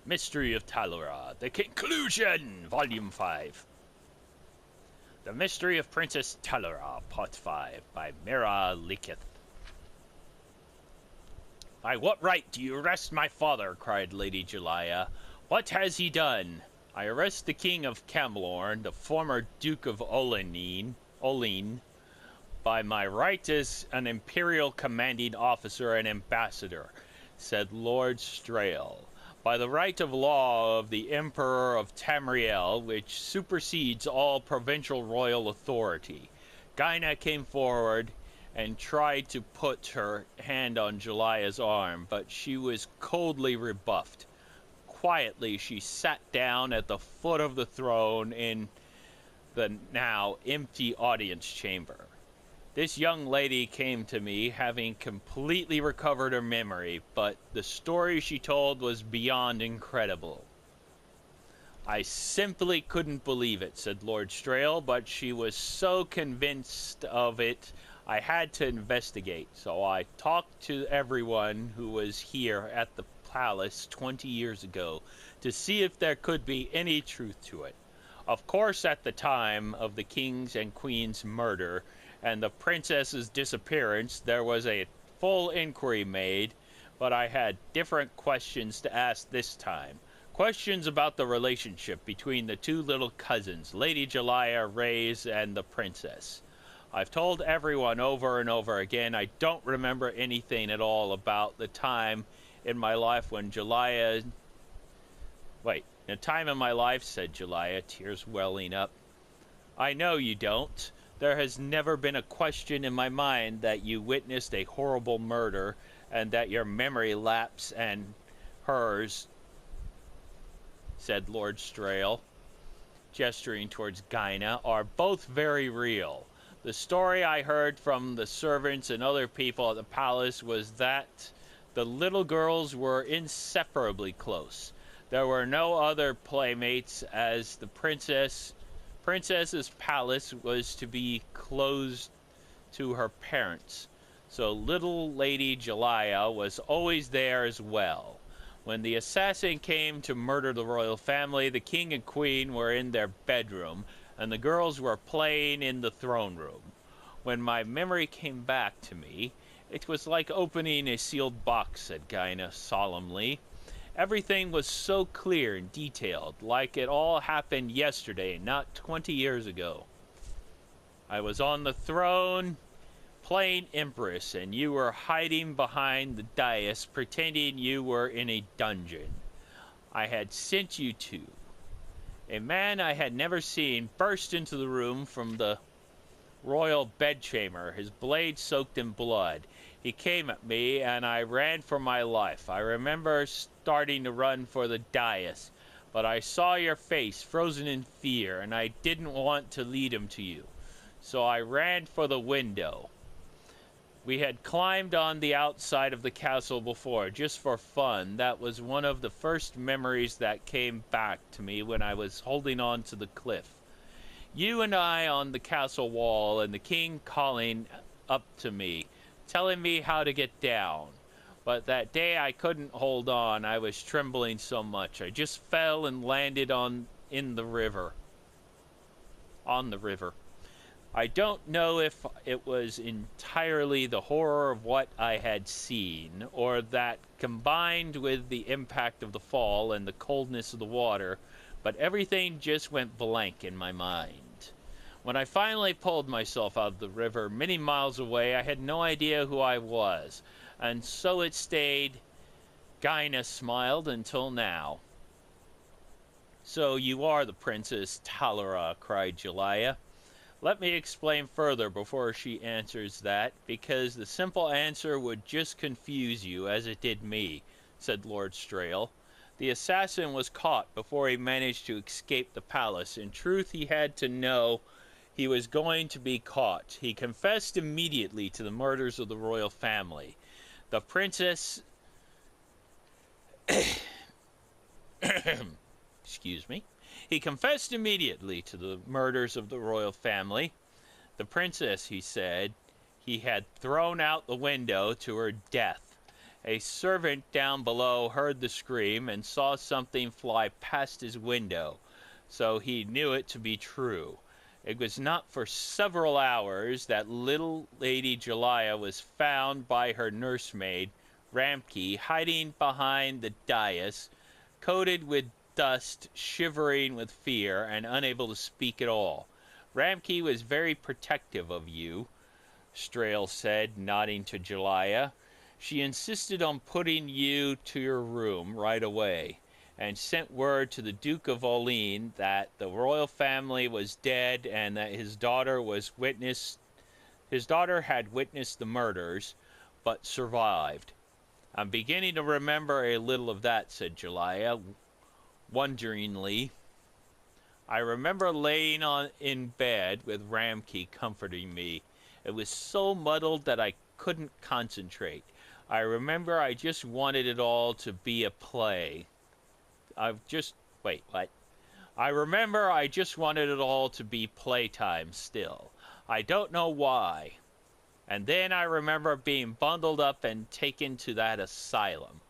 Mystery of Talara, The Conclusion, Volume 5. The Mystery of Princess Talara, Part 5, by Mira Likith. "By what right do you arrest my father?" cried Lady Julia. "What has he done?" "I arrest the King of Camlorn, the former Duke of Olene, by my right as an Imperial commanding officer and ambassador," said Lord Strail. "By the right of law of the Emperor of Tamriel, which supersedes all provincial royal authority." Gyna came forward and tried to put her hand on Julia's arm, but she was coldly rebuffed. Quietly she sat down at the foot of the throne in the now empty audience chamber. This young lady came to me, having completely recovered her memory, but the story she told was beyond incredible. "I simply couldn't believe it," said Lord Strail, "but she was so convinced of it I had to investigate. So I talked to everyone who was here at the palace 20 years ago to see if there could be any truth to it. Of course, at the time of the king's and queen's murder and the princess's disappearance, there was a full inquiry made, but I had different questions to ask this time. Questions about the relationship between the two little cousins, Lady Julia Reyes and the princess. I've told everyone over and over again I don't remember anything at all about the time in my life when Julia... Wait, a time in my life, said Julia, tears welling up. I know you don't. There has never been a question in my mind that you witnessed a horrible murder and that your memory lapse and hers, said Lord Strail, gesturing towards Gyna, are both very real. The story I heard from the servants and other people at the palace was that the little girls were inseparably close. There were no other playmates, as the princess's palace was to be closed to her parents, so little Lady Julia was always there as well. When the assassin came to murder the royal family, the king and queen were in their bedroom, and the girls were playing in the throne room. When my memory came back to me, it was like opening a sealed box, said Gyna solemnly. Everything was so clear and detailed, like it all happened yesterday, not 20 years ago. I was on the throne, playing Empress, and you were hiding behind the dais, pretending you were in a dungeon. I had sent you to. A man I had never seen burst into the room from the royal bedchamber, his blade soaked in blood. He came at me, and I ran for my life. I remember starting to run for the dais, but I saw your face frozen in fear, and I didn't want to lead him to you. So I ran for the window. We had climbed on the outside of the castle before, just for fun. That was one of the first memories that came back to me when I was holding on to the cliff. You and I on the castle wall, and the king calling up to me, telling me how to get down. But that day I couldn't hold on. I was trembling so much. I just fell and landed on the river. I don't know if it was entirely the horror of what I had seen, or that combined with the impact of the fall and the coldness of the water, but everything just went blank in my mind. When I finally pulled myself out of the river many miles away, I had no idea who I was, and so it stayed. Gyna smiled until now. So you are the Princess Talara, cried Julia. Let me explain further before she answers that, because the simple answer would just confuse you as it did me, said Lord Strail. The assassin was caught before he managed to escape the palace. In truth, he had to know he was going to be caught. He confessed immediately to the murders of the royal family. The princess... Excuse me. He confessed immediately to the murders of the royal family. The princess, he said, he had thrown out the window to her death, A servant down below heard the scream and saw something fly past his window, so he knew it to be true. It was not for several hours that little Lady Jellia was found by her nursemaid, Ramke, hiding behind the dais, coated with dust, shivering with fear, and unable to speak at all. Ramke was very protective of you, Strail said, nodding to Jellia. She insisted on putting you to your room right away, and sent word to the Duke of Orleans that the royal family was dead and that his daughter had witnessed the murders, but survived. I'm beginning to remember a little of that, said Jellia, wonderingly. I remember laying in bed with Ramke comforting me. It was so muddled that I couldn't concentrate. I remember I just wanted it all to be a play. Wait, what? I remember I just wanted it all to be playtime still. I don't know why. And then I remember being bundled up and taken to that asylum.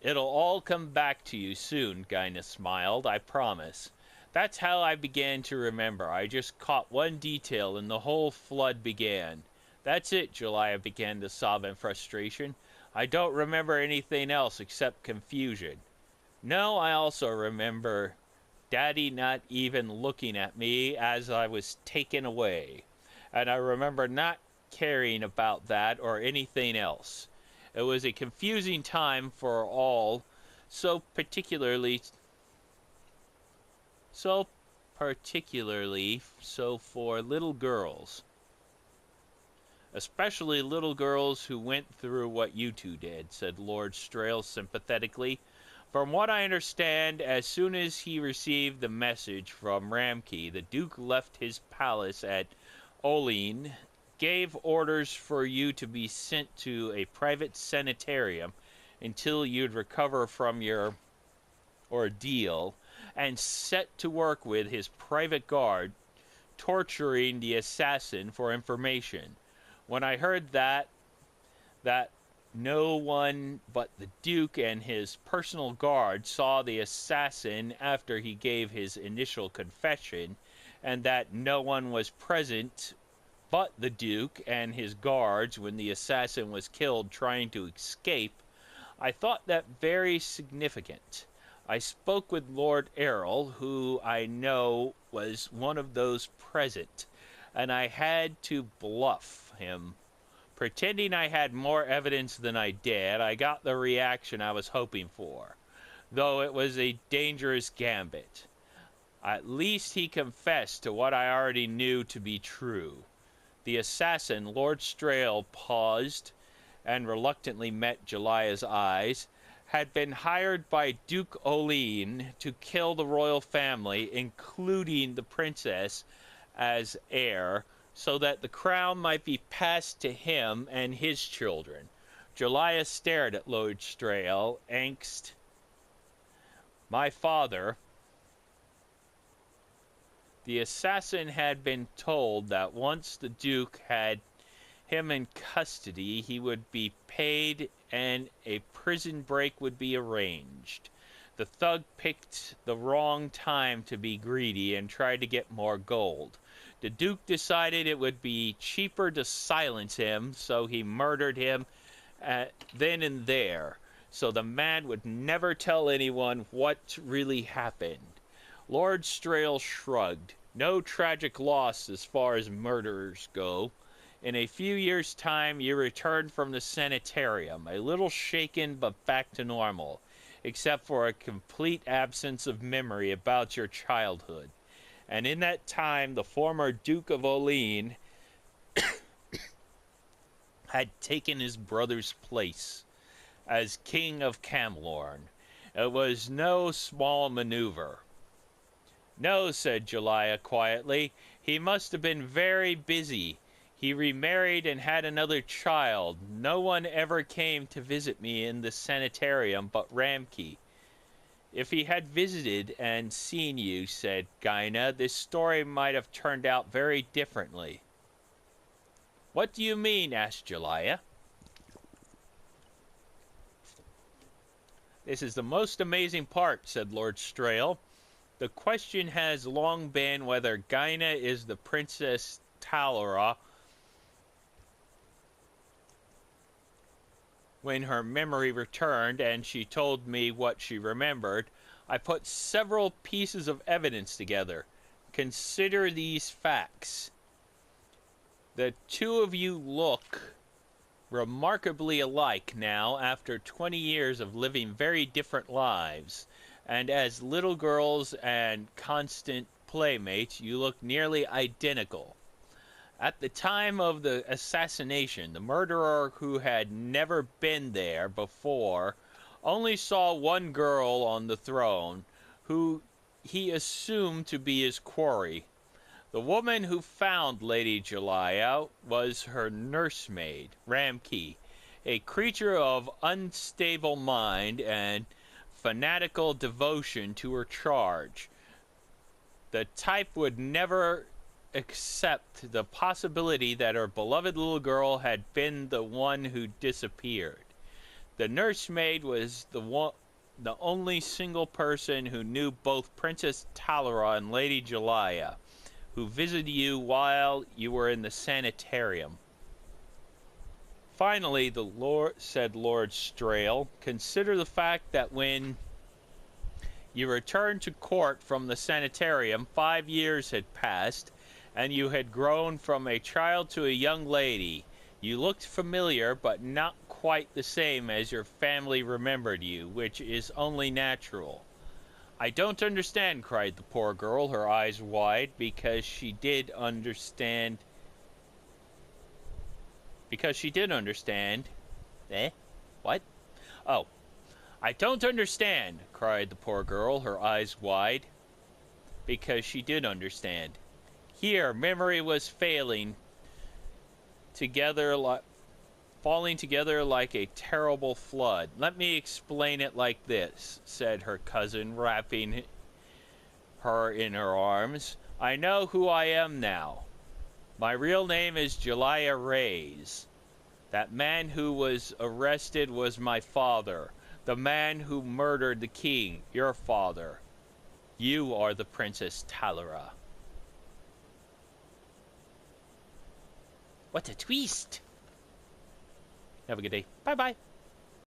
It'll all come back to you soon, Gyna smiled, I promise. That's how I began to remember. I just caught one detail and the whole flood began. That's it, Jellia began to sob in frustration. I don't remember anything else except confusion. No, I also remember Daddy not even looking at me as I was taken away. And I remember not caring about that or anything else. It was a confusing time for all, so particularly so for little girls. Especially little girls who went through what you two did, said Lord Strail sympathetically. From what I understand, as soon as he received the message from Ramke, the Duke left his palace at Orleans, gave orders for you to be sent to a private sanitarium until you'd recover from your ordeal, and set to work with his private guard, torturing the assassin for information. When I heard that no one but the Duke and his personal guard saw the assassin after he gave his initial confession, and that no one was present but the Duke and his guards when the assassin was killed trying to escape, I thought that very significant. I spoke with Lord Errol, who I know was one of those present, and I had to bluff him. Pretending I had more evidence than I did, I got the reaction I was hoping for, though it was a dangerous gambit. At least he confessed to what I already knew to be true. The assassin, Lord Strail, paused and reluctantly met Jellia's eyes, had been hired by Duke Orleans to kill the royal family, including the princess, as heir, so that the crown might be passed to him and his children. Jellia stared at Lord Strail, angst. My father. The assassin had been told that once the Duke had him in custody, he would be paid and a prison break would be arranged. The thug picked the wrong time to be greedy and tried to get more gold. The Duke decided it would be cheaper to silence him, so he murdered him then and there, so the man would never tell anyone what really happened. Lord Strail shrugged. No tragic loss as far as murderers go. In a few years' time, you returned from the sanitarium, a little shaken but back to normal, except for a complete absence of memory about your childhood. And in that time, the former Duke of Orleans had taken his brother's place as King of Camlorn. It was no small maneuver. No, said Jellia quietly. He must have been very busy. He remarried and had another child. No one ever came to visit me in the sanitarium but Ramke. If he had visited and seen you, said Gyna, this story might have turned out very differently. What do you mean? Asked Jellia. This is the most amazing part, said Lord Strail. The question has long been whether Gaina is the Princess Talara. When her memory returned and she told me what she remembered, I put several pieces of evidence together. Consider these facts. The two of you look remarkably alike now after 20 years of living very different lives, and as little girls and constant playmates you look nearly identical. At the time of the assassination, the murderer, who had never been there before, only saw one girl on the throne, who he assumed to be his quarry. The woman who found Lady Jalaya was her nursemaid, Ramki, a creature of unstable mind and fanatical devotion to her charge. The type would never accept the possibility that her beloved little girl had been the one who disappeared. The nursemaid was the only single person who knew both Princess Talara and Lady Jalaya, who visited you while you were in the sanitarium. Finally, said Lord Strail, consider the fact that when you returned to court from the sanitarium, 5 years had passed, and you had grown from a child to a young lady. You looked familiar, but not quite the same as your family remembered you, which is only natural. I don't understand, cried the poor girl, her eyes wide, because she did understand. Eh? What? Oh. I don't understand, cried the poor girl, her eyes wide, because she did understand. Here, memory was falling together like a terrible flood. Let me explain it like this, said her cousin, wrapping her in her arms. I know who I am now. My real name is Jalaya Reyes. That man who was arrested was my father. The man who murdered the king, your father. You are the Princess Talara. What a twist! Have a good day. Bye-bye.